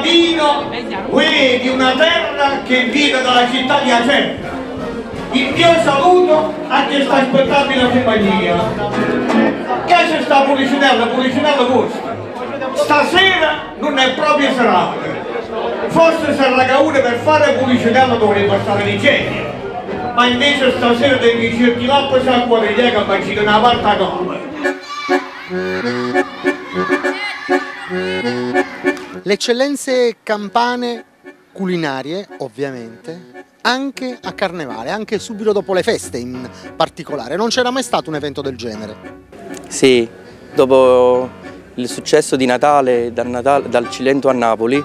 cittadino, di una terra che vive dalla città di Acerra. Il mio saluto a questa aspettabile compagnia. Che c'è sta Policinella vostra? Stasera non è proprio serale. Forse se ragaune per fare Policinella dovrebbe stare di genio. Ma invece stasera devi cerchi l'acqua e sa quale idea che faccio una parte come. Le eccellenze campane culinarie, ovviamente, anche a Carnevale, anche subito dopo le feste in particolare. Non c'era mai stato un evento del genere? Sì, dopo il successo di Natale, dal Cilento a Napoli,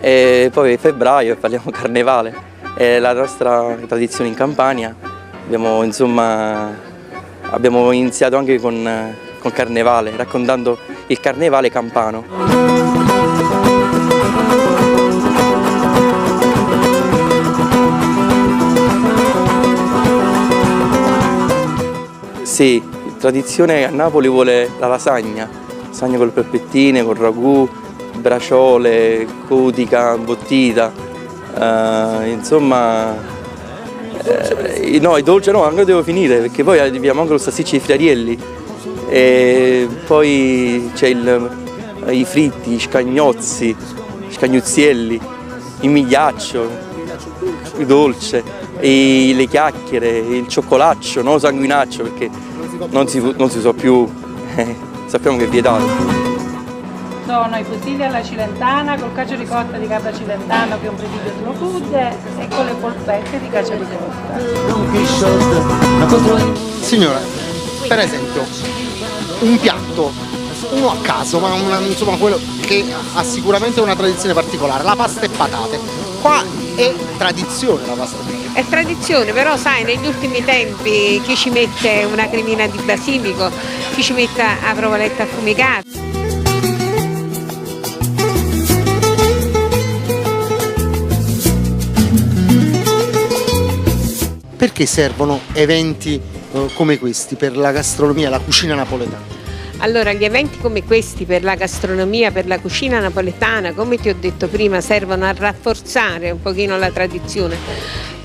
e poi febbraio parliamo Carnevale. È la nostra tradizione in Campania. Abbiamo iniziato anche con Carnevale, raccontando il Carnevale campano. Sì, tradizione a Napoli vuole la lasagna con le polpettine, con ragù, braciole, cotica, imbottita, insomma, no, il dolce no, ancora devo finire perché poi abbiamo anche lo salsiccio di Friarielli e poi c'è i fritti, gli scagnozzi, gli scagnuzzielli, il migliaccio, il dolce, le chiacchiere, il cioccolaccio, non lo sanguinaccio perché non si usa più, sappiamo che è vietato. Sono i fusilli alla cilentana col cacio ricotta di capra cilentano che è un presidio slow food e con le polpette di cacio ricotta. Signora, per esempio, un piatto, uno a caso, ma insomma quello che ha sicuramente una tradizione particolare, la pasta e patate. Qua è tradizione la pasta e patate. È tradizione, però sai, negli ultimi tempi chi ci mette una cremina di basilico, chi ci mette la provoletta affumicata. Perché servono eventi come questi per la gastronomia, la cucina napoletana? Allora, gli eventi come questi per la gastronomia, per la cucina napoletana, come ti ho detto prima, servono a rafforzare un pochino la tradizione.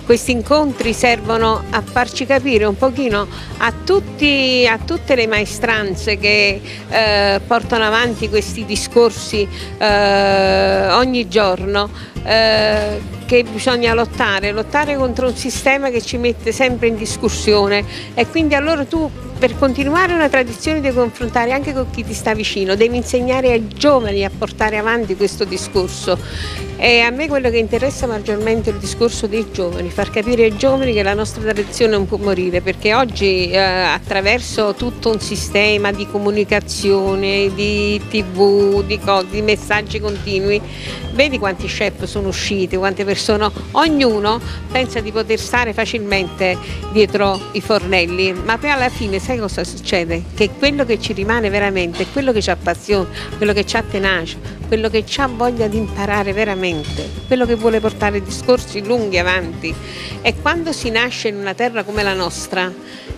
Questi incontri servono a farci capire un pochino a tutte le maestranze che portano avanti questi discorsi ogni giorno, che bisogna lottare contro un sistema che ci mette sempre in discussione e quindi allora tu per continuare una tradizione devi confrontare anche con chi ti sta vicino, devi insegnare ai giovani a portare avanti questo discorso e a me quello che interessa maggiormente è il discorso dei giovani, far capire ai giovani che la nostra tradizione non può morire perché oggi attraverso tutto un sistema di comunicazione, di TV, di messaggi continui, vedi quanti chef sono usciti, quante persone, ognuno pensa di poter stare facilmente dietro i fornelli, ma poi alla fine sai cosa succede? Che quello che ci rimane veramente è quello che ci appassiona, quello che ci ha tenacia, quello che ha voglia di imparare veramente, quello che vuole portare discorsi lunghi avanti e quando si nasce in una terra come la nostra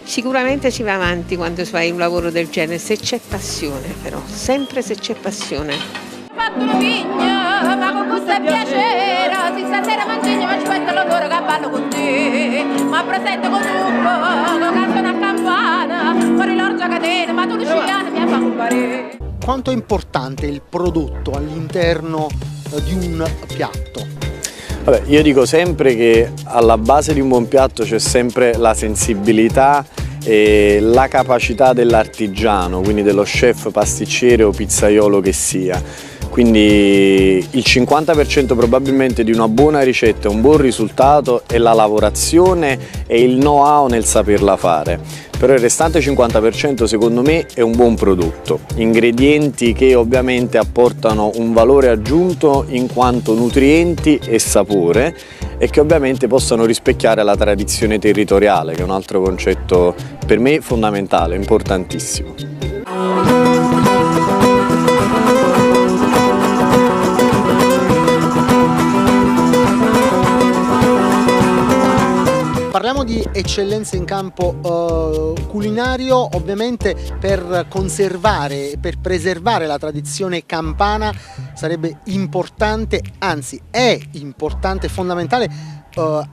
sicuramente si va avanti quando si fa un lavoro del genere, se c'è passione però, sempre se c'è passione. Ho fatto una vigna, ma con gusto e piacere, si stasera mangegno ma ci metto l'odore che ballo con te, ma presente con un canto una campana, fuori l'orgia catena, ma tu lucciano mi fa compare. Quanto è importante il prodotto all'interno di un piatto? Vabbè, io dico sempre che alla base di un buon piatto c'è sempre la sensibilità e la capacità dell'artigiano, quindi dello chef pasticcere o pizzaiolo che sia. Quindi il 50% probabilmente di una buona ricetta, un buon risultato è la lavorazione e il know-how nel saperla fare. Però il restante 50% secondo me è un buon prodotto. Ingredienti che ovviamente apportano un valore aggiunto in quanto nutrienti e sapore e che ovviamente possano rispecchiare la tradizione territoriale, che è un altro concetto per me fondamentale, importantissimo. Parliamo di eccellenze in campo culinario, ovviamente per conservare e per preservare la tradizione campana sarebbe importante, anzi è importante, fondamentale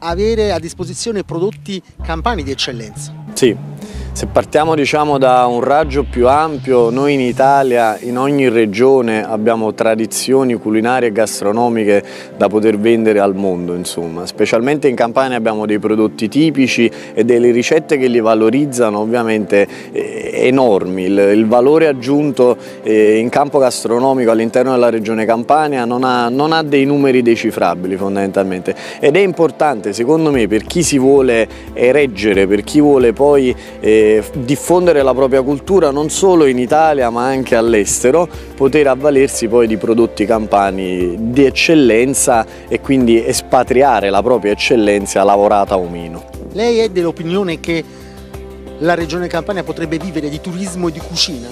avere a disposizione prodotti campani di eccellenza. Sì. Se partiamo diciamo da un raggio più ampio, noi in Italia, in ogni regione abbiamo tradizioni culinarie e gastronomiche da poter vendere al mondo, insomma. Specialmente in Campania abbiamo dei prodotti tipici e delle ricette che li valorizzano ovviamente enormi. Il valore aggiunto in campo gastronomico all'interno della regione Campania non ha dei numeri decifrabili fondamentalmente, ed è importante secondo me per chi si vuole reggere, per chi vuole poi diffondere la propria cultura non solo in Italia ma anche all'estero, poter avvalersi poi di prodotti campani di eccellenza e quindi espatriare la propria eccellenza lavorata o meno. Lei è dell'opinione che la regione Campania potrebbe vivere di turismo e di cucina?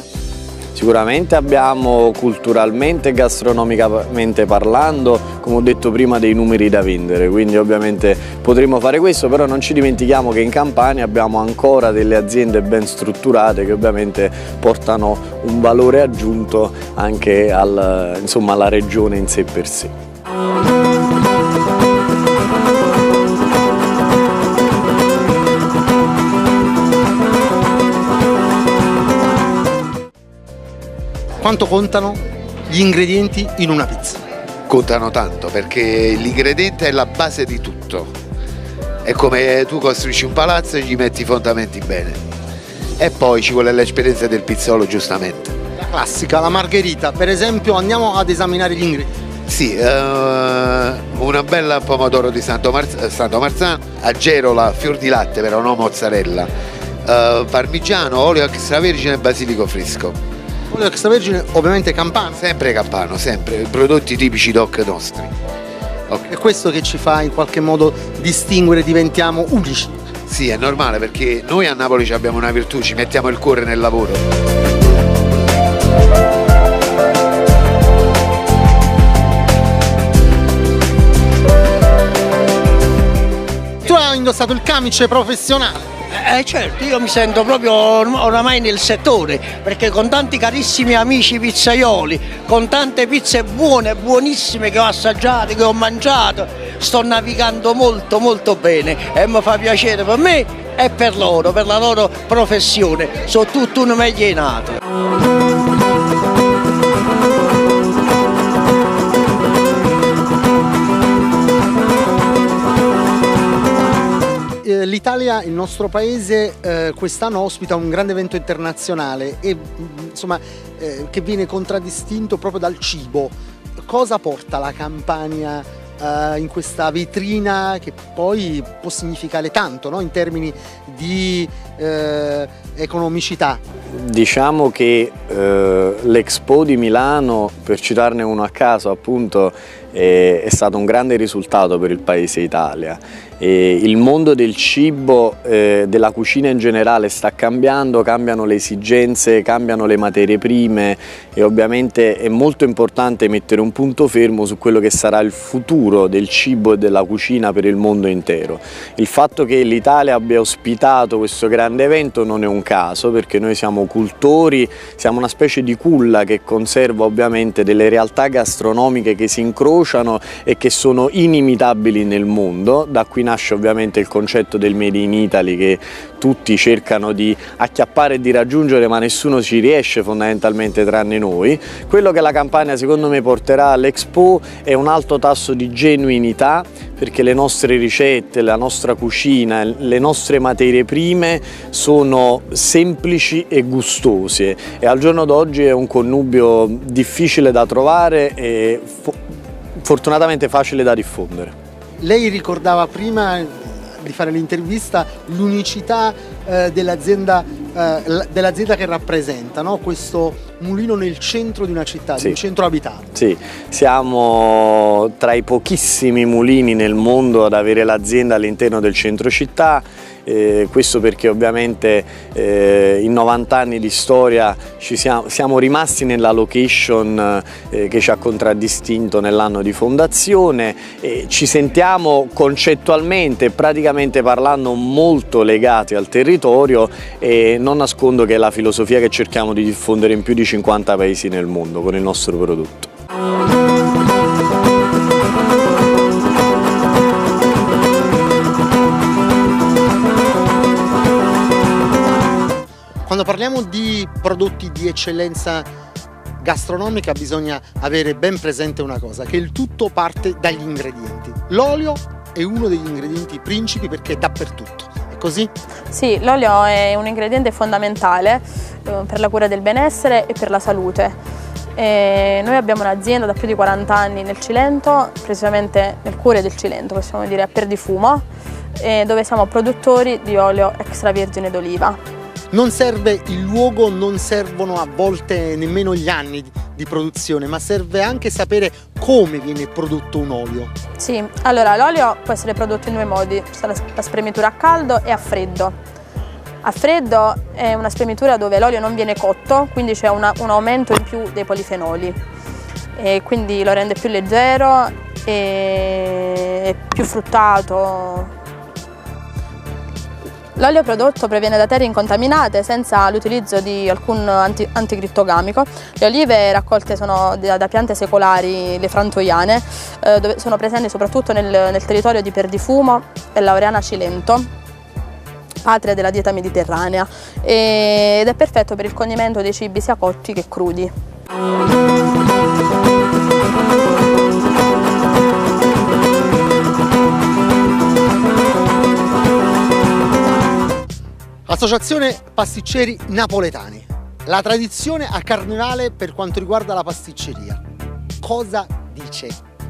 Sicuramente abbiamo culturalmente e gastronomicamente parlando, come ho detto prima, dei numeri da vendere, quindi ovviamente potremo fare questo, però non ci dimentichiamo che in Campania abbiamo ancora delle aziende ben strutturate che ovviamente portano un valore aggiunto anche alla regione in sé per sé. Quanto contano gli ingredienti in una pizza? Contano tanto perché l'ingrediente è la base di tutto. È come tu costruisci un palazzo e gli metti i fondamenti bene. E poi ci vuole l'esperienza del pizzolo, giustamente. La classica, la margherita, per esempio, andiamo ad esaminare gli ingredienti. Sì, una bella pomodoro di Santo Marzano, aggerola, fior di latte però, non mozzarella, parmigiano, olio extravergine e basilico fresco. Olio extravergine ovviamente campano. Sempre campano, sempre, prodotti tipici doc nostri. È questo che ci fa in qualche modo distinguere, diventiamo unici. Sì, è normale perché noi a Napoli abbiamo una virtù, ci mettiamo il cuore nel lavoro. Tu hai indossato il camice professionale. Certo, io mi sento proprio oramai nel settore, perché con tanti carissimi amici pizzaioli, con tante pizze buone, buonissime che ho assaggiato, che ho mangiato, sto navigando molto molto bene e mi fa piacere per me e per loro, per la loro professione, sono tutto un meglio nato. L'Italia, il nostro paese, quest'anno ospita un grande evento internazionale e insomma che viene contraddistinto proprio dal cibo. Cosa porta la Campania in questa vetrina che poi può significare tanto, no? In termini di economicità? Diciamo che l'Expo di Milano, per citarne uno a caso appunto, è stato un grande risultato per il paese Italia. Il mondo del cibo, della cucina in generale sta cambiando, cambiano le esigenze, cambiano le materie prime e ovviamente è molto importante mettere un punto fermo su quello che sarà il futuro del cibo e della cucina per il mondo intero. Il fatto che l'Italia abbia ospitato questo grande evento non è un caso, perché noi siamo cultori, siamo una specie di culla che conserva ovviamente delle realtà gastronomiche che si incrociano e che sono inimitabili nel mondo. Da qui nasce ovviamente il concetto del Made in Italy che tutti cercano di acchiappare e di raggiungere, ma nessuno ci riesce fondamentalmente tranne noi. Quello che la Campania secondo me porterà all'Expo è un alto tasso di genuinità, perché le nostre ricette, la nostra cucina, le nostre materie prime sono semplici e gustose e al giorno d'oggi è un connubio difficile da trovare e fortunatamente facile da diffondere. Lei ricordava prima di fare l'intervista l'unicità dell'azienda che rappresenta, no? Questo mulino nel centro di una città, sì, di un centro abitato. Sì, siamo tra i pochissimi mulini nel mondo ad avere l'azienda all'interno del centro città questo perché ovviamente in 90 anni di storia siamo rimasti nella location che ci ha contraddistinto nell'anno di fondazione, ci sentiamo concettualmente e praticamente parlando molto legati al territorio e non nascondo che è la filosofia che cerchiamo di diffondere in più di 50 paesi nel mondo con il nostro prodotto. Quando parliamo di prodotti di eccellenza gastronomica bisogna avere ben presente una cosa, che il tutto parte dagli ingredienti. L'olio è uno degli ingredienti principi perché è dappertutto, è così? Sì, l'olio è un ingrediente fondamentale per la cura del benessere e per la salute. Noi abbiamo un'azienda da più di 40 anni nel Cilento, precisamente nel cuore del Cilento, possiamo dire a Perdifumo, dove siamo produttori di olio extravergine d'oliva. Non serve il luogo, non servono a volte nemmeno gli anni di produzione, ma serve anche sapere come viene prodotto un olio. Sì, allora l'olio può essere prodotto in due modi, la spremitura a caldo e a freddo. A freddo è una spremitura dove l'olio non viene cotto, quindi c'è un aumento in più dei polifenoli, e quindi lo rende più leggero e più fruttato. L'olio prodotto proviene da terre incontaminate senza l'utilizzo di alcun anticrittogamico. Le olive raccolte sono da piante secolari, le frantoiane, dove sono presenti soprattutto nel territorio di Perdifumo e Laureana Cilento, patria della dieta mediterranea, ed è perfetto per il condimento dei cibi sia cotti che crudi. Associazione Pasticceri Napoletani, la tradizione a Carnevale per quanto riguarda la pasticceria. Cosa dice?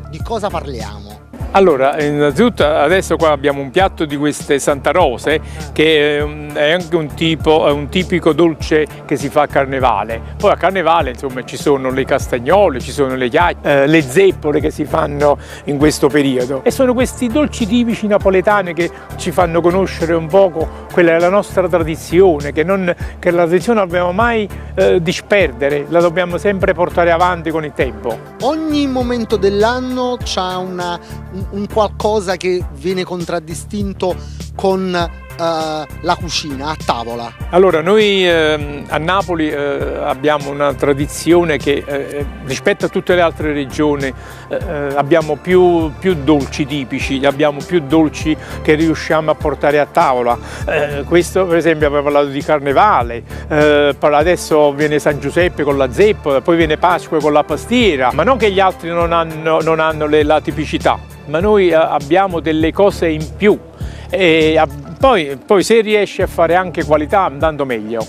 Di cosa parliamo? Allora, innanzitutto adesso qua abbiamo un piatto di queste santarose che è anche un tipico dolce che si fa a Carnevale. Poi a Carnevale insomma ci sono le castagnole, ci sono le chiacchiere, le zeppole che si fanno in questo periodo. E sono questi dolci tipici napoletani che ci fanno conoscere un poco quella è la nostra tradizione, che la tradizione non dobbiamo mai disperdere, la dobbiamo sempre portare avanti con il tempo. Ogni momento dell'anno c'ha un qualcosa che viene contraddistinto con la cucina a tavola. Allora noi a Napoli abbiamo una tradizione che rispetto a tutte le altre regioni abbiamo più dolci tipici, abbiamo più dolci che riusciamo a portare a tavola. Questo per esempio abbiamo parlato di Carnevale, adesso viene San Giuseppe con la zeppola, poi viene Pasqua con la pastiera, ma non che gli altri non hanno la tipicità, ma noi abbiamo delle cose in più. E poi se riesce a fare anche qualità andando meglio.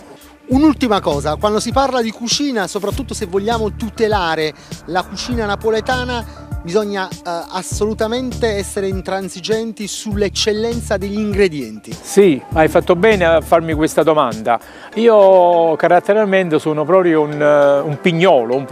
Un'ultima cosa, quando si parla di cucina, soprattutto se vogliamo tutelare la cucina napoletana, bisogna assolutamente essere intransigenti sull'eccellenza degli ingredienti. Sì, hai fatto bene a farmi questa domanda. Io caratterialmente sono proprio un pignolo,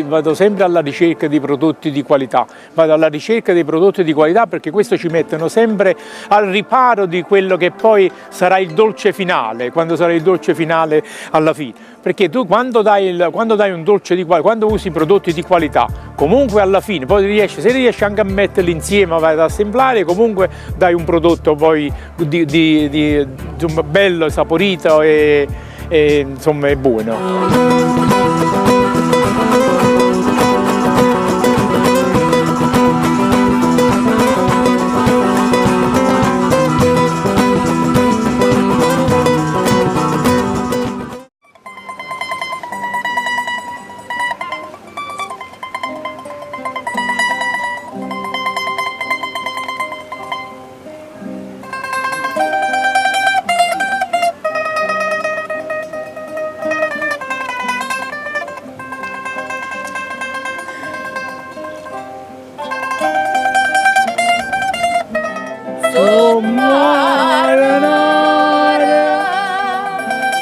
vado sempre alla ricerca di prodotti di qualità, vado alla ricerca dei prodotti di qualità perché questo ci mettono sempre al riparo di quello che poi sarà il dolce finale, quando sarà il dolce finale alla fine. Perché tu quando dai un dolce di qualità, quando usi prodotti di qualità, comunque alla fine poi se riesci anche a metterli insieme, vai ad assemblare, comunque dai un prodotto poi insomma, bello, saporito e insomma è buono.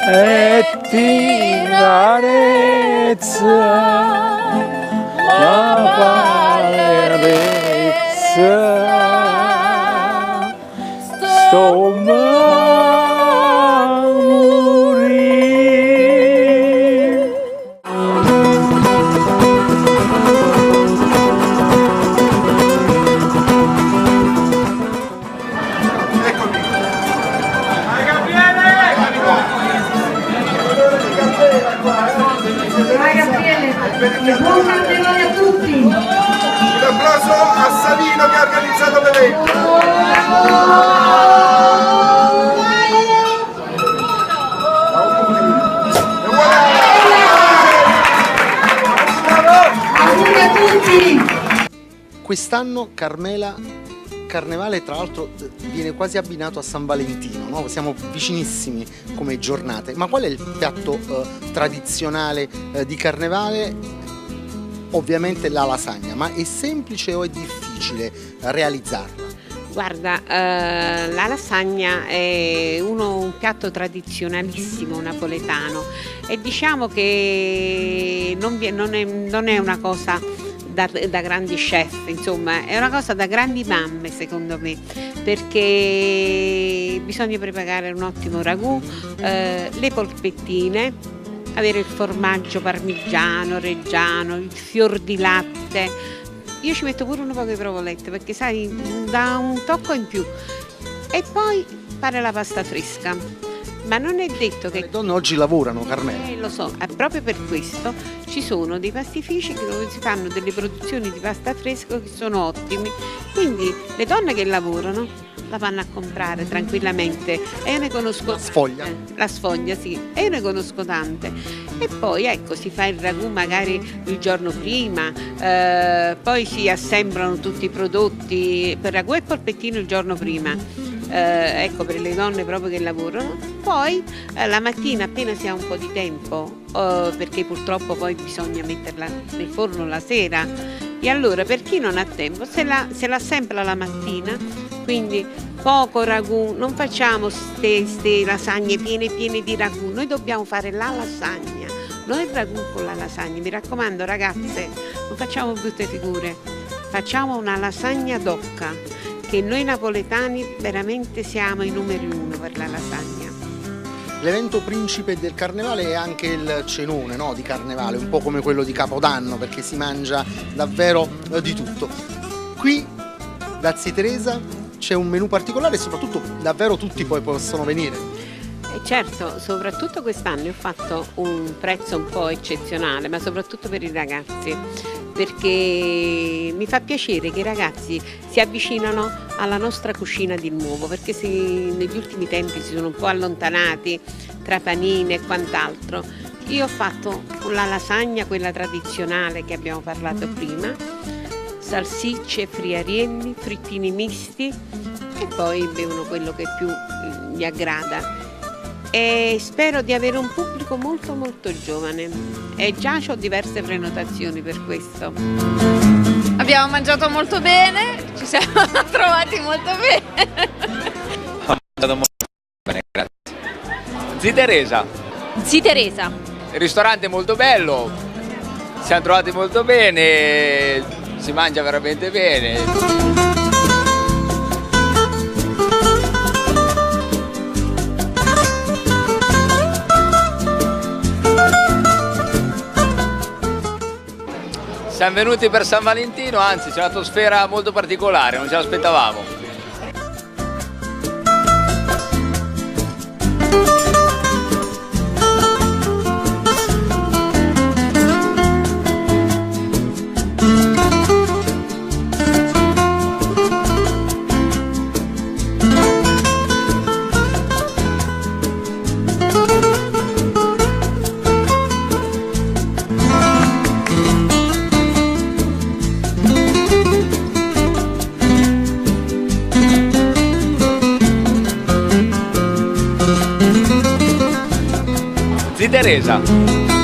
E ti carezza la palerezza sto male. Quest'anno Carnevale tra l'altro viene quasi abbinato a San Valentino, no? Siamo vicinissimi come giornate, ma qual è il piatto tradizionale di Carnevale? Ovviamente la lasagna, ma è semplice o è difficile realizzarla? Guarda, la lasagna è un piatto tradizionalissimo napoletano e diciamo che non è una cosa da grandi chef, insomma, è una cosa da grandi mamme secondo me, perché bisogna preparare un ottimo ragù, le polpettine, avere il formaggio parmigiano, reggiano, il fior di latte. Io ci metto pure un po' di provolette perché sai, dà un tocco in più. E poi fare la pasta fresca. Ma non è detto che... Le donne oggi lavorano, Carmela. Lo so, proprio per questo ci sono dei pastifici dove si fanno delle produzioni di pasta fresca che sono ottimi. Quindi le donne che lavorano la vanno a comprare tranquillamente e io ne conosco la sfoglia. La sfoglia, sì, e io ne conosco tante. E poi ecco, si fa il ragù magari il giorno prima, poi si assemblano tutti i prodotti per ragù e polpettino il giorno prima. Ecco, per le donne proprio che lavorano, poi la mattina appena si ha un po' di tempo, perché purtroppo poi bisogna metterla nel forno la sera, e allora per chi non ha tempo se la assembla la mattina, quindi poco ragù, non facciamo ste lasagne piene di ragù, noi dobbiamo fare la lasagna, non il ragù con la lasagna, mi raccomando ragazze, non facciamo brutte figure, facciamo una lasagna d'occa, che noi napoletani veramente siamo i numeri uno per la lasagna. L'evento principe del Carnevale è anche il cenone, no, di Carnevale, un po' come quello di Capodanno, perché si mangia davvero di tutto. Qui da Zia Teresa c'è un menù particolare e soprattutto davvero tutti poi possono venire. Certo, soprattutto quest'anno ho fatto un prezzo un po' eccezionale, ma soprattutto per i ragazzi, perché mi fa piacere che i ragazzi si avvicinano alla nostra cucina di nuovo, perché negli ultimi tempi si sono un po' allontanati tra panini e quant'altro. Io ho fatto la lasagna, quella tradizionale che abbiamo parlato prima, salsicce, friarielli, frittini misti e poi bevono quello che più gli aggrada. E spero di avere un pubblico molto molto giovane e già ho diverse prenotazioni per questo. Abbiamo mangiato molto bene, ci siamo trovati molto bene. Ho mangiato molto bene, grazie. Zia Teresa. Zia Teresa. Il ristorante è molto bello, siamo trovati molto bene, si mangia veramente bene. Siamo venuti per San Valentino, anzi c'è un'atmosfera molto particolare, non ce l'aspettavamo. Zia Teresa.